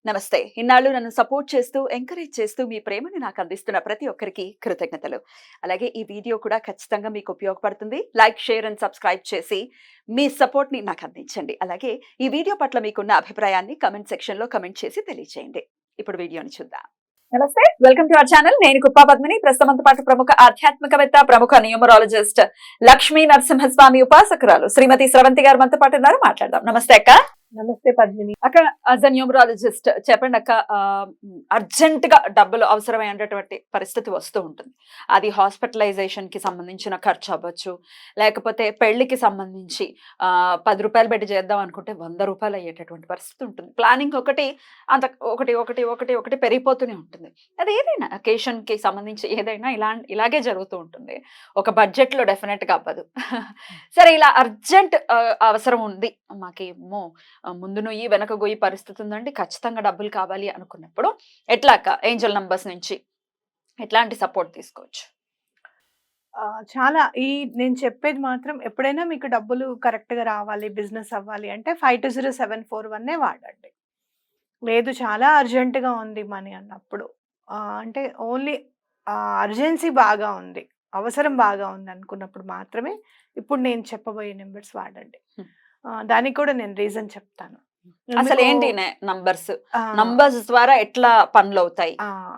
నమస్తే. ఇన్నాళ్ళు నన్ను సపోర్ట్ చేస్తూ, ఎంకరేజ్ చేస్తూ మీ ప్రేమని నాకు అందిస్తున్న ప్రతి ఒక్కరికి కృతజ్ఞతలు. అలాగే ఈ వీడియో కూడా ఖచ్చితంగా మీకు ఉపయోగపడుతుంది. లైక్, షేర్ అండ్ సబ్స్క్రైబ్ చేసి మీ సపోర్ట్‌ని నాకు అందించండి. అలాగే ఈ వీడియో పట్ల మీకున్న అభిప్రాయాన్ని కామెంట్ సెక్షన్‌లో కామెంట్ చేసి తెలియజేయండి. ఇప్పుడు వీడియోని చూద్దాం. నమస్తే, వెల్కమ్ టు అవర్ ఛానల్. నేను కుప్పా పద్మిని. ప్రస్తుతంతో పాటు ప్రముఖ ఆధ్యాత్మికవేత్త, ప్రముఖ న్యూమరాలజిస్ట్ లక్ష్మీ నరసింహస్వామి ఉపాసకురాలు శ్రీమతి స్రవంతి గారు మనతో పాటు ఉన్నారు. మాట్లాడదాం. నమస్తే అక్క. నమస్తే పద్మిని. అక్క, యాజ్ అ న్యూమరాలజిస్ట్ చెప్పండి అక్క, అర్జెంట్ గా డబ్బులు అవసరమైనటువంటి పరిస్థితి వస్తూ ఉంటుంది. అది హాస్పిటలైజేషన్ కి సంబంధించిన ఖర్చు అవ్వచ్చు, లేకపోతే పెళ్లికి సంబంధించి 10 రూపాయలు పెట్టి చేద్దాం అనుకుంటే 100 రూపాయలు అయ్యేటటువంటి పరిస్థితి ఉంటుంది. ప్లానింగ్ ఒకటి అంత ఒకటి ఒకటి ఒకటి ఒకటి పెరిగిపోతూనే ఉంటుంది. అది ఏదైనా అకేషన్ కి సంబంధించి ఏదైనా ఇలాగే జరుగుతూ ఉంటుంది. ఒక బడ్జెట్ లో డెఫినెట్ గా అవ్వదు. సరే, ఇలా అర్జెంట్ అవసరం ఉంది, మాకేమో ముందు నుయ్యి వెనక గొయ్యి పరిస్థితి ఉందండి, ఖచ్చితంగా డబ్బులు కావాలి అనుకున్నప్పుడు ఎట్లా ఏంజల్ నంబర్స్ నుంచి ఎట్లాంటి సపోర్ట్ తీసుకోవచ్చు? చాలా నేను చెప్పేది మాత్రం ఎప్పుడైనా మీకు డబ్బులు కరెక్ట్ గా రావాలి, బిజినెస్ అవ్వాలి అంటే 520741 వాడండి. లేదు చాలా అర్జెంట్ గా ఉంది మనీ అన్నప్పుడు, అంటే ఓన్లీ అర్జెన్సీ బాగా ఉంది, అవసరం బాగా ఉంది అనుకున్నప్పుడు మాత్రమే ఇప్పుడు నేను చెప్పబోయే నెంబర్స్ వాడండి. దానికి కూడా నేను రీజన్ చెప్తాను. అసలు ఏంటి నంబర్స్ ద్వారా ఎట్లా పనులు అవుతాయి?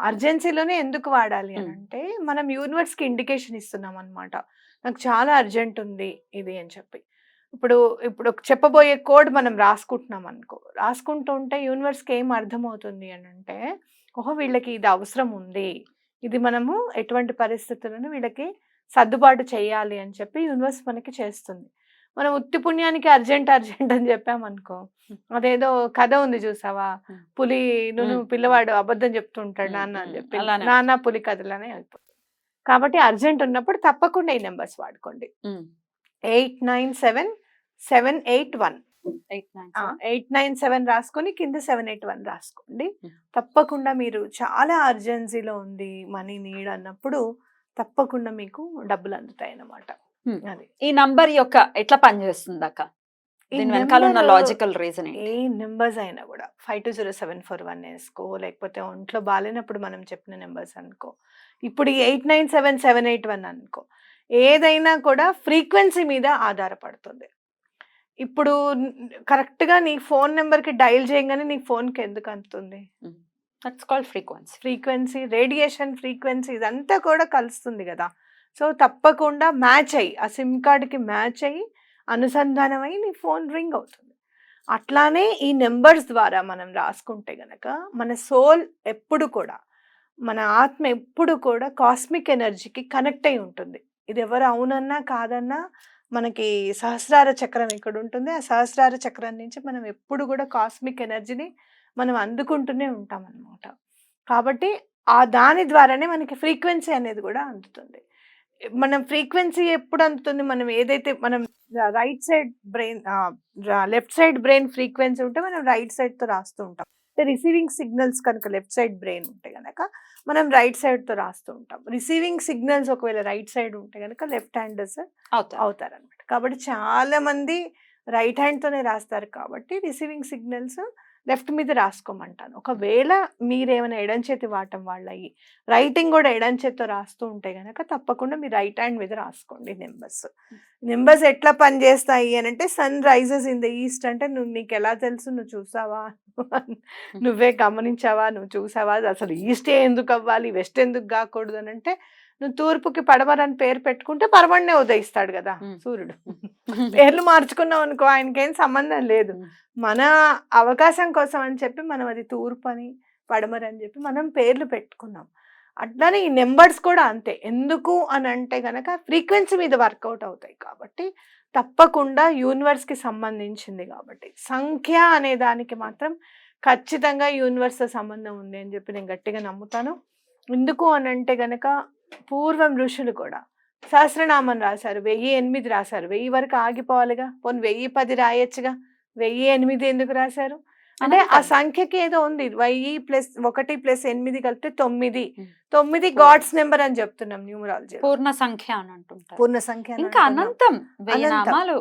అర్జెన్సీలోనే ఎందుకు వాడాలి అని అంటే, మనం యూనివర్స్ కి ఇండికేషన్ ఇస్తున్నాం అనమాట. నాకు చాలా అర్జెంట్ ఉంది ఇది అని చెప్పి. ఇప్పుడు చెప్పబోయే కోడ్ మనం రాసుకుంటున్నాం అనుకో, రాసుకుంటూ ఉంటే యూనివర్స్ కి ఏం అర్థమవుతుంది అని అంటే, ఓహో వీళ్ళకి ఇది అవసరం ఉంది, ఇది మనము ఎటువంటి పరిస్థితులను వీళ్ళకి సర్దుబాటు చేయాలి అని చెప్పి యూనివర్స్ మనకి చేస్తుంది. మనం ఉత్తి పుణ్యానికి అర్జెంట్ అర్జెంట్ అని చెప్పామనుకో, అదేదో కథ ఉంది చూసావా, పులి పిల్లవాడు అబద్ధం చెప్తుంటాడు నాన్న అని చెప్పి, నాన్న పులి కథలనే అయిపోతుంది. కాబట్టి అర్జెంట్ ఉన్నప్పుడు తప్పకుండా ఈ నెంబర్స్ వాడుకోండి. 897781 897 రాసుకొని కింద 781 రాసుకోండి. తప్పకుండా మీరు చాలా అర్జెన్సీలో ఉంది, మనీ నీడ్ అన్నప్పుడు తప్పకుండా మీకు డబ్బులు అందుతాయి అన్నమాట. ఈ నంబర్ యొక్క ఎట్లా పనిచేస్తుంది అక్క? దీని వెనకాల ఉన్న లాజికల్ రీజన్ ఏ నెంబర్స్ అయినా కూడా 520741 వేసుకో, లేకపోతే ఒంట్లో బాగాలేనప్పుడు మనం చెప్పిన నెంబర్స్ అనుకో, ఇప్పుడు ఈ 897781 అనుకో, ఏదైనా కూడా ఫ్రీక్వెన్సీ మీద ఆధారపడుతుంది. ఇప్పుడు కరెక్ట్గా నీ ఫోన్ నెంబర్కి డైల్ చేయగానే నీ ఫోన్కి ఎందుకు అందుతుంది? That's called frequency, radiation frequency ఇదంతా కూడా కలుస్తుంది కదా. సో తప్పకుండా మ్యాచ్ అయ్యి, ఆ సిమ్ కార్డ్కి మ్యాచ్ అయ్యి అనుసంధానం అయ్యి నీ ఫోన్ రింగ్ అవుతుంది. అట్లానే ఈ నెంబర్స్ ద్వారా మనం రాసుకుంటే గనక మన సోల్ ఎప్పుడు కూడా, మన ఆత్మ ఎప్పుడు కూడా కాస్మిక్ ఎనర్జీకి కనెక్ట్ అయి ఉంటుంది. ఇది ఎవరు అవునన్నా కాదన్నా మనకి సహస్రార చక్రం ఇక్కడ ఉంటుంది. ఆ సహస్రార చక్రం నుంచి మనం ఎప్పుడు కూడా కాస్మిక్ ఎనర్జీని మనం అందుకుంటూనే ఉంటాం అన్నమాట. కాబట్టి దాని ద్వారానే మనకి ఫ్రీక్వెన్సీ అనేది కూడా అందుతుంది. మనం ఫ్రీక్వెన్సీ ఎప్పుడు అందుతుంది? మనం ఏదైతే మనం right side brain, left side brain frequency ఉంటే మనం రైట్ సైడ్తో రాస్తూ ఉంటాం. రిసీవింగ్ సిగ్నల్స్ కనుక లెఫ్ట్ సైడ్ బ్రెయిన్ ఉంటే కనుక మనం రైట్ సైడ్తో రాస్తూ ఉంటాం. రిసీవింగ్ సిగ్నల్స్ ఒకవేళ రైట్ సైడ్ ఉంటే కనుక లెఫ్ట్ హ్యాండర్స్ అవుతారనమాట. కాబట్టి చాలా మంది రైట్ హ్యాండ్తోనే రాస్తారు. కాబట్టి రిసీవింగ్ సిగ్నల్స్ లెఫ్ట్ మీద రాసుకోమంటాను. ఒకవేళ మీరేమైనా ఎడం చేతి వాడటం వాళ్ళయి, రైటింగ్ కూడా ఎడం చేతితో రాస్తూ ఉంటే కనుక తప్పకుండా మీరు రైట్ హ్యాండ్ మీద రాసుకోండి నెంబర్స్ ఎట్లా పనిచేస్తాయి అని అంటే, sun rises in the east అంటే నీకు ఎలా తెలుసు? నువ్వు చూసావా? నువ్వే గమనించావా? నువ్వు చూసావా? అసలు ఈస్టే ఎందుకు అవ్వాలి, వెస్ట్ ఎందుకు కాకూడదు అని అంటే, నువ్వు తూర్పుకి పడమరని పేరు పెట్టుకుంటే పరమణ్ణే ఉదయిస్తాడు కదా సూర్యుడు. పేర్లు మార్చుకున్నావు అనుకో, ఆయనకేం సంబంధం లేదు. మన అవకాశం కోసం అని చెప్పి మనం అది తూర్పు అని పడమర అని చెప్పి మనం పేర్లు పెట్టుకున్నాం. అట్లానే ఈ నెంబర్స్ కూడా అంతే. ఎందుకు అని అంటే గనక ఫ్రీక్వెన్సీ మీద వర్కౌట్ అవుతాయి. కాబట్టి తప్పకుండా యూనివర్స్కి సంబంధించింది కాబట్టి, సంఖ్య అనే దానికి మాత్రం ఖచ్చితంగా యూనివర్స్తో సంబంధం ఉంది అని చెప్పి నేను గట్టిగా నమ్ముతాను. ఎందుకు అని అంటే గనక పూర్వం ఋషులు కూడా సహస్రనామం రాశారు, 1008 రాశారు. 1000 వరకు ఆగిపోవాలిగా, పోనీ 1010 రాయొచ్చుగా, 1008 ఎందుకు రాశారు అంటే ఆ సంఖ్యకి ఏదో ఉంది. 1000+1 + 8 కలిపితే 9 గాడ్స్ నెంబర్ అని చెప్తున్నాం న్యూమరాలజీ. పూర్ణ సంఖ్య అని అంటుంటారు. పూర్ణ సంఖ్య ఇంకా అనంతం, 1000 నామాలు,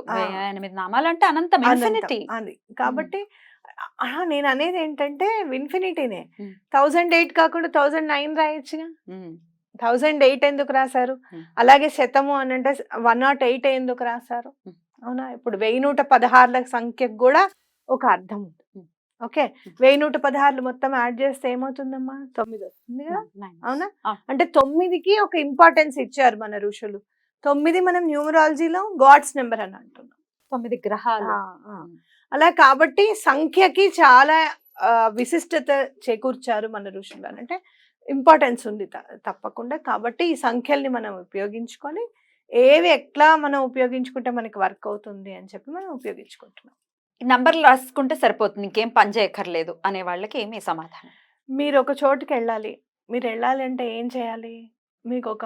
8 నామాలు అంటే అనంతం, ఇన్ఫినిటీ. అది కాబట్టి నేను అనేది ఏంటంటే ఇన్ఫినిటీనే. Hmm. 1008 కాకుండా 1009 రాయొచ్చుగా. ఉమ్, 1008 ఎందుకు రాశారు? Hmm. అలాగే శతము అని అంటే 108 ఎందుకు రాశారు? Hmm. అవునా? ఇప్పుడు 1116ల సంఖ్యకు కూడా ఒక అర్థం ఉంది. Hmm. ఓకే, 1116 మొత్తం యాడ్ చేస్తే ఏమవుతుందమ్మా? 9 వస్తుంది కదా. nine. అవునా? Ah. అంటే 9కి ఒక ఇంపార్టెన్స్ ఇచ్చారు మన ఋషులు. 9 మనం న్యూమరాలజీలో గాడ్స్ నెంబర్ అని అంటున్నాం. 9 గ్రహాలు. ఆ, ఆ. అలా కాబట్టి సంఖ్యకి చాలా విశిష్టత చేకూర్చారు మన ఋషులు. అని అంటే ఇంపార్టెన్స్ ఉంది తప్పకుండా. కాబట్టి ఈ సంఖ్యల్ని మనం ఉపయోగించుకొని ఏవి ఎట్లా మనం ఉపయోగించుకుంటే మనకి వర్క్ అవుతుంది అని చెప్పి మనం ఉపయోగించుకుంటున్నాం. నంబర్లు రాసుకుంటే సరిపోతుంది, ఇంకేం పని చేయక్కర్లేదు అనే వాళ్ళకి ఏమి సమాధానం? మీరు ఒక చోటుకి వెళ్ళాలి. మీరు వెళ్ళాలి అంటే ఏం చేయాలి? మీకు ఒక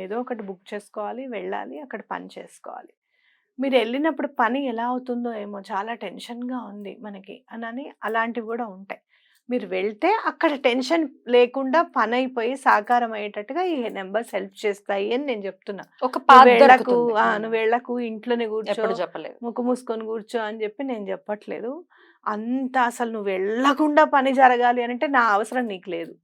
ఏదో ఒకటి బుక్ చేసుకోవాలి, వెళ్ళాలి, అక్కడ పని చేసుకోవాలి. మీరు వెళ్ళినప్పుడు పని ఎలా అవుతుందో ఏమో, చాలా టెన్షన్గా ఉంది మనకి అని అలాంటివి కూడా ఉంటాయి. మీరు వెళ్తే అక్కడ టెన్షన్ లేకుండా పని అయిపోయి సాకారం అయ్యేటట్టుగా ఈ నెంబర్స్ హెల్ప్ చేస్తాయి అని నేను చెప్తున్నా. ఒక నువ్వు పాత వెళ్ళకు, నువ్వు వెళ్ళకు, ఇంట్లోనే కూర్చో, ఎప్పుడు చెప్పలేదు. ముక్కు మూసుకొని కూర్చో అని చెప్పి నేను చెప్పట్లేదు. అంత అసలు నువ్వు వెళ్ళకుండా పని జరగాలి అని అంటే నా అవసరం నీకు లేదు.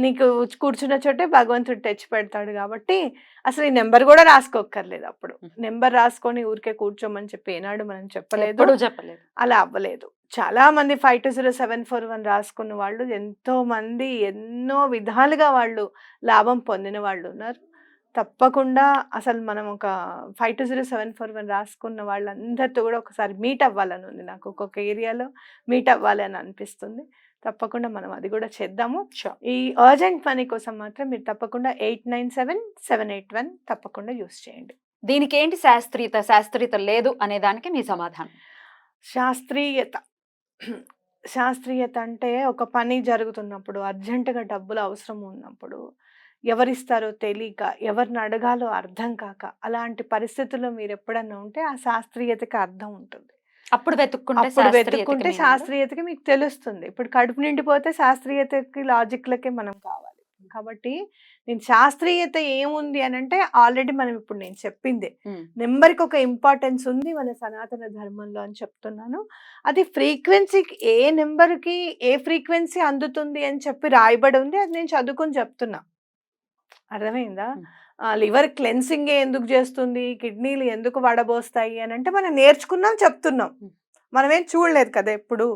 నీకు కూర్చున్న చోటే భగవంతుడు తెచ్చి పెడతాడు. కాబట్టి అసలు ఈ నెంబర్ కూడా రాసుకోక్కర్లేదు. అప్పుడు నెంబర్ రాసుకొని ఊరికే కూర్చోమని చెప్పి ఏనాడు మనం చెప్పలేదు, చెప్పలేదు. అలా అవ్వలేదు. చాలా మంది 520741 రాసుకున్న వాళ్ళు ఎంతో మంది ఎన్నో విధాలుగా వాళ్ళు లాభం పొందిన వాళ్ళు ఉన్నారు. తప్పకుండా అసలు మనం ఒక 520741 రాసుకున్న వాళ్ళందరితో కూడా ఒకసారి మీట్ అవ్వాలని ఉంది నాకు. ఒక్కొక్క ఏరియాలో మీట్ అవ్వాలి అని అనిపిస్తుంది. తప్పకుండా మనం అది కూడా చేద్దాము. ఈ అర్జెంట్ మనీ కోసం మాత్రం మీరు తప్పకుండా 897781 తప్పకుండా యూస్ చేయండి. దీనికి ఏంటి శాస్త్రీయత లేదు అనే దానికి మీ సమాధానం? శాస్త్రీయత అంటే ఒక పని జరుగుతున్నప్పుడు అర్జెంటుగా డబ్బులు అవసరం ఉన్నప్పుడు ఎవరిస్తారో తెలియక, ఎవరిని అడగాలో అర్థం కాక, అలాంటి పరిస్థితుల్లో మీరు ఎప్పుడన్నా ఉంటే ఆ శాస్త్రీయతకి అర్థం ఉంటుంది. అప్పుడు వెతుక్కుంటే శాస్త్రీయతకి మీకు తెలుస్తుంది. ఇప్పుడు కడుపు నిండిపోతే శాస్త్రీయతకి లాజిక్లకే మనం కావాలి. కాబట్టి నేను శాస్త్రీయత ఏముంది అని అంటే ఆల్రెడీ మనం ఇప్పుడు నేను చెప్పిందే, నెంబర్కి ఒక ఇంపార్టెన్స్ ఉంది మన సనాతన ధర్మంలో అని చెప్తున్నాను. అది ఫ్రీక్వెన్సీకి ఏ నెంబర్కి ఏ ఫ్రీక్వెన్సీ అందుతుంది అని చెప్పి రాయబడి ఉంది. అది నేను చదువుకొని చెప్తున్నా. అర్థమైందా? లివర్ క్లెన్సింగ్ ఎందుకు చేస్తుంది, కిడ్నీలు ఎందుకు వడబోస్తాయి అని అంటే మనం నేర్చుకున్నాం, చెప్తున్నాం. మనమేం చూడలేదు కదా ఎప్పుడు.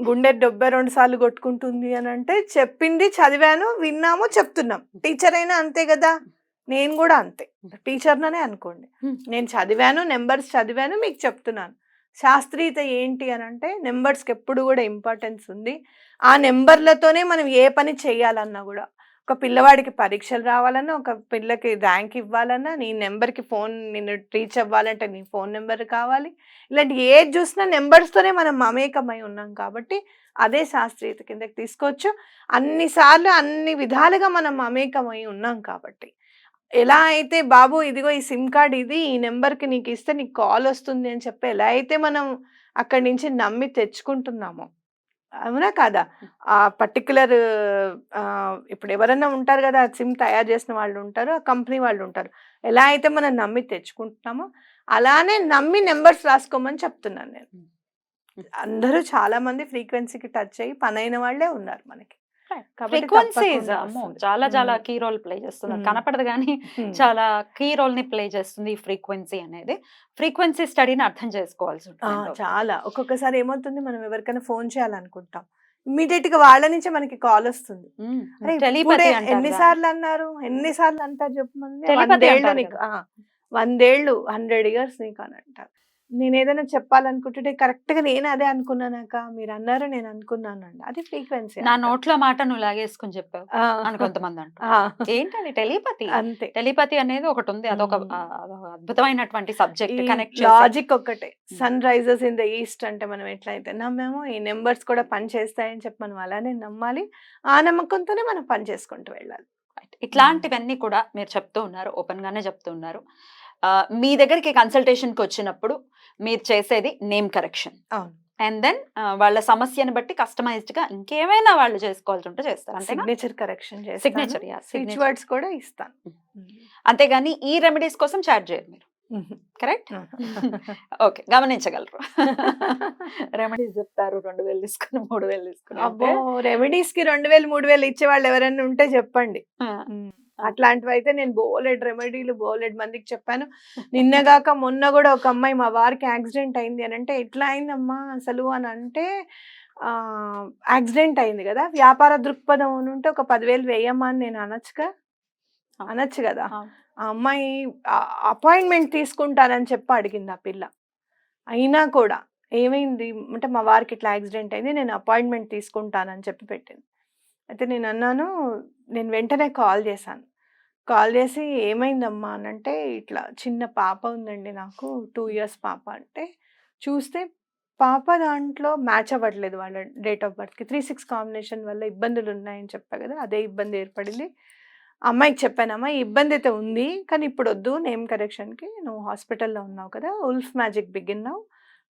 గుండె 72 సార్లు కొట్టుకుంటుంది అని అంటే చెప్పింది చదివాను, విన్నాము, చెప్తున్నాం. టీచర్ అయినా అంతే కదా, నేను కూడా అంతే, టీచర్ననే అనుకోండి. నేను చదివాను, నెంబర్స్ చదివాను, మీకు చెప్తున్నాను. శాస్త్రీయత ఏంటి అని అంటే నెంబర్స్కి ఎప్పుడు కూడా ఇంపార్టెన్స్ ఉంది. ఆ నెంబర్లతోనే మనం ఏ పని చేయాలన్నా కూడా, ఒక పిల్లవాడికి పరీక్షలు రావాలన్నా, ఒక పిల్లకి ర్యాంక్ ఇవ్వాలన్నా, నీ నెంబర్కి ఫోన్ నిన్ను రీచ్ అవ్వాలంటే నీ ఫోన్ నెంబర్ కావాలి. ఇలాంటి ఏది చూసినా నెంబర్స్తోనే మనం మమేకమై ఉన్నాం. కాబట్టి అదే శాస్త్రీయత కిందకి తీసుకోవచ్చు. అన్నిసార్లు అన్ని విధాలుగా మనం మమేకమై ఉన్నాం. కాబట్టి ఎలా అయితే బాబు ఇదిగో ఈ సిమ్ కార్డ్ ఇది, ఈ నెంబర్కి నీకు ఇస్తే నీకు కాల్ వస్తుంది అని చెప్పి ఎలా అయితే మనం అక్కడి నుంచి నమ్మి తెచ్చుకుంటున్నామో, అవునా కాదా? ఆ పర్టికులర్ ఇప్పుడు ఎవరన్నా ఉంటారు కదా, సిమ్ తయారు చేసిన వాళ్ళు ఉంటారు, ఆ కంపెనీ వాళ్ళు ఉంటారు. ఎలా అయితే మనం నమ్మి తెచ్చుకుంటున్నామో అలానే నమ్మి నెంబర్స్ రాసుకోమని చెప్తున్నాను నేను. అందరూ చాలా మంది ఫ్రీక్వెన్సీకి టచ్ అయ్యి పనైన వాళ్ళే ఉన్నారు మనకి. చాలా కీ రోల్ ప్లే చేస్తుంది. కనపడదు కానీ చాలా కీ రోల్ ని ప్లే చేస్తుంది ఈ ఫ్రీక్వెన్సీ అనేది. ఫ్రీక్వెన్సీ స్టడీని అర్థం చేసుకోవాల్సి ఉంటుంది. చాలా ఒక్కొక్కసారి ఏమవుతుంది, మనం ఎవరికైనా ఫోన్ చేయాలనుకుంటాం, ఇమ్మీడియట్ గా వాళ్ళ నుంచే మనకి కాల్ వస్తుంది. ఎన్నిసార్లు అంటారు చెప్పు, 100 ఏళ్ళు నీకు, 100 ఏళ్ళు 100 years నీకు అని అంటారు. నేను ఏదైనా చెప్పాలనుకుంటుంటే కరెక్ట్ గా నేను అదే అనుకున్నానాక మీరు అన్నారు, నేను అనుకున్నానండి. అది ఫ్రీక్వెన్సీ. నా నోట్లో మాట నువ్వు లాగేసుకుని చెప్పావు అని కొంతమంది అంటారు. ఏంటది టెలిపతి? అంతే. టెలిపతి అనేది ఒకటి ఉంది, అదొక అద్భుతమైనటువంటి సబ్జెక్ట్. కనెక్ట్ లాజిక్ ఒక్కటే. Sun rises in the east అంటే మనం ఎట్లయితే నమ్మామో ఈ నెంబర్స్ కూడా పని చేస్తాయని చెప్పి మనం అలానే నమ్మాలి. ఆ నమ్మకంతోనే మనం పని చేసుకుంటూ వెళ్ళాలి. ఇట్లాంటివన్నీ కూడా మీరు చెప్తూ ఉన్నారు, ఓపెన్ గానే చెప్తూ ఉన్నారు. మీ దగ్గరికి కన్సల్టేషన్ కి వచ్చినప్పుడు మీరు చేసేది నేమ్ కరెక్షన్. అవును. అండ్ దెన్ వాళ్ళ సమస్యను బట్టి కస్టమైజ్డ్ గా ఇంకేమైనా వాళ్ళు చేసుకోవాల్సి ఉంటే చేస్తారు. సిగ్నేచర్ కరెక్షన్ సిగ్నేచర్ వర్డ్స్ కూడా ఇస్తాను. అంతేగాని ఈ రెమెడీస్ కోసం చార్జ్ చేయరు మీరు? కరెక్ట్? ఓకే, గమనించగలరు. రెమెడీస్ చెప్తారు 2000 తీసుకుని 3000 తీసుకుని అబ్బో! రెమెడీస్ కి 2000, 3000 ఇచ్చే వాళ్ళు ఎవరైనా ఉంటే చెప్పండి. అట్లాంటివి అయితే నేను బోలెడ్ రెమెడీలు బోలెడ్ మందికి చెప్పాను. నిన్నగాక మొన్న కూడా ఒక అమ్మాయి మా వారికి యాక్సిడెంట్ అయింది అని అంటే, ఎట్లా అయిందమ్మా అసలు అని అంటే, యాక్సిడెంట్ అయింది కదా, వ్యాపార దృక్పథం అని ఉంటే ఒక 10,000 వేయమ్మా అని నేను అనొచ్చు కదా. ఆ అమ్మాయి అపాయింట్మెంట్ తీసుకుంటానని చెప్పి అడిగింది ఆ పిల్ల. అయినా కూడా ఏమైంది అంటే, మా వారికి ఇట్లా యాక్సిడెంట్ అయింది, నేను అపాయింట్మెంట్ తీసుకుంటానని చెప్పి పెట్టింది. అయితే నేను అన్నాను, నేను వెంటనే కాల్ చేశాను. కాల్ చేసి ఏమైందమ్మా అని అంటే, ఇట్లా చిన్న పాప ఉందండి నాకు, 2 ఇయర్స్ పాప. అంటే చూస్తే పాప దాంట్లో మ్యాచ్ అవ్వట్లేదు వాళ్ళ డేట్ ఆఫ్ బర్త్కి. 3-6 కాంబినేషన్ వల్ల ఇబ్బందులు ఉన్నాయని చెప్పా కదా, అదే ఇబ్బంది ఏర్పడింది. అమ్మాయికి చెప్పానమ్మా, ఈ ఇబ్బంది అయితే ఉంది కానీ ఇప్పుడు వద్దు, నేమ్ కరెక్షన్కి నువ్వు హాస్పిటల్లో ఉన్నావు కదా, ఉల్ఫ్ మ్యాజిక్ బిగిన్ నౌ,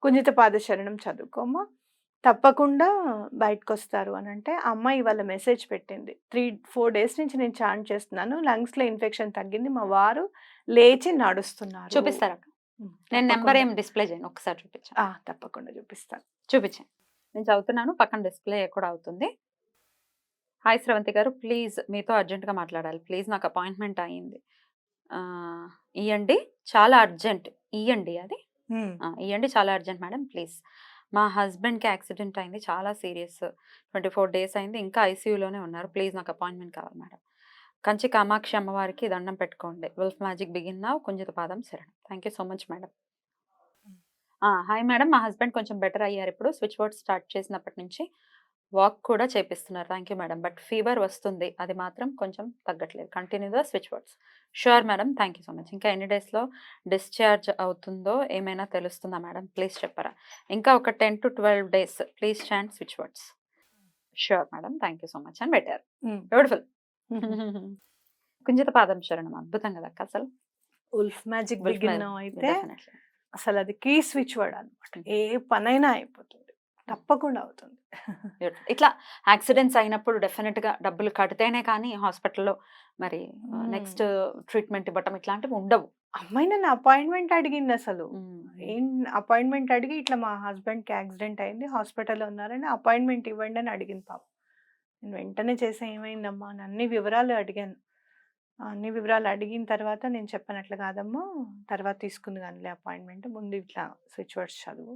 కుంజిత పాదశరణం చదువుకోమా, తప్పకుండా బయటకు వస్తారు అని అంటే, ఆ అమ్మాయి ఇవాళ మెసేజ్ పెట్టింది. 3-4 డేస్ నుంచి నేను చాంట్ చేస్తున్నాను, లంగ్స్లో ఇన్ఫెక్షన్ తగ్గింది, మా వారు లేచి నడుస్తున్నారు. చూపిస్తారా? నేను నెంబర్ ఏం డిస్ప్లే చేయను, ఒకసారి చూపించాను. తప్పకుండా చూపిస్తాను. చూపించాను, నేను చదువుతున్నాను, పక్కన డిస్ప్లే కూడా అవుతుంది. హాయ్ స్రవంతి గారు, ప్లీజ్ మీతో అర్జెంట్గా మాట్లాడాలి ప్లీజ్, నాకు అపాయింట్మెంట్ అయ్యింది, ఇవ్వండి చాలా అర్జెంట్, ఇవ్వండి అది ఇవ్వండి చాలా అర్జెంట్ మేడం ప్లీజ్. మా హస్బెండ్కి యాక్సిడెంట్ అయింది, చాలా సీరియస్, 24 డేస్ అయింది, ఇంకా ఐసీయూలోనే ఉన్నారు, ప్లీజ్ నాకు అపాయింట్మెంట్ కావాలి మేడం. కంచి కామాక్షి అమ్మవారికి దండం పెట్టుకోండి, ఉల్ఫ్ మ్యాజిక్ బిగిన్ నౌ, కుంజిత పాదం శరణం. Thank you so much madam. Hi madam, మా హస్బెండ్ కొంచెం బెటర్ అయ్యారు ఇప్పుడు, స్విచ్ బోర్డ్ స్టార్ట్ చేసినప్పటి నుంచి వాక్ కూడా చేపిస్తున్నారు, thank you madam, but fever వస్తుంది, అది మాత్రం కొంచెం తగ్గట్లేదు, continue the switch boards. Sure madam, thank you so much. ఇంకా ఎన్ని డేస్లో డిశ్చార్జ్ అవుతుందో ఏమైనా తెలుస్తుందా మేడం, ప్లీజ్ చెప్పరా. ఇంకా ఒక 10 to 12 days, please chant switch boards. Sure madam, thank you so much అని పెట్టారు. బ్యూటిఫుల్. కుంజిత పాదం శరణం అద్భుతం కదా అక్క అసలు. ఉల్ఫ్ మ్యాజిక్ బిగిన్ నౌ అయితే అసలు అది కీ స్విచ్ వర్డ్ అనమాట, ఏ పనైనా అయిపోతుంది, తప్పకుండా అవుతుంది. ఇట్లా యాక్సిడెంట్స్ అయినప్పుడు డెఫినెట్ గా డబ్బులు కడితేనే కానీ హాస్పిటల్లో మరి నెక్స్ట్ ట్రీట్మెంట్ ఇవ్వటం ఇట్లాంటివి ఉండవు. అమ్మాయి నన్ను అపాయింట్మెంట్ అడిగింది అసలు, ఏం అపాయింట్మెంట్ అడిగి, ఇట్లా మా హస్బెండ్కి యాక్సిడెంట్ అయింది, హాస్పిటల్లో ఉన్నారని అపాయింట్మెంట్ ఇవ్వండి అని అడిగింది పాప. నేను వెంటనే చేసే ఏమైందమ్మా అని అన్ని వివరాలు అడిగాను. అన్ని వివరాలు అడిగిన తర్వాత నేను చెప్పినట్లు కాదమ్మా, తర్వాత తీసుకుంది కానీ అపాయింట్మెంట్, ముందు ఇట్లా స్విచ్ వర్డ్స్ చదువు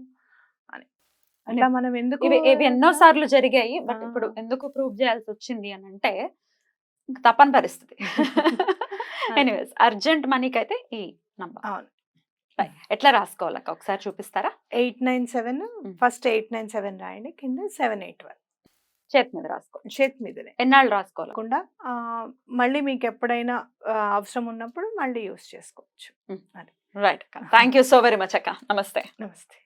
అని. అట్లా మనం ఎందుకు ఇవి ఎన్నో సార్లు జరిగాయి, బట్ ఇప్పుడు ఎందుకు ప్రూవ్ చేయాల్సి వచ్చింది అని అంటే తప్పని పరిస్థితి. ఎనీవేస్, అర్జెంట్ మనీకి అయితే ఈ నంబర్. అవును. ఎట్లా రాసుకోవాలక్క ఒకసారి చూపిస్తారా? 897, ఫస్ట్ 897 రాయండి, కింద 781 చేతి మీద రాసుకోవాలి. చేతి మీదనే ఎన్నాళ్ళు రాసుకోవాలి? మళ్ళీ మీకు ఎప్పుడైనా అవసరం ఉన్నప్పుడు మళ్ళీ యూస్ చేసుకోవచ్చు. రైట్ అక్క, thank you so very much అక్క. నమస్తే. నమస్తే.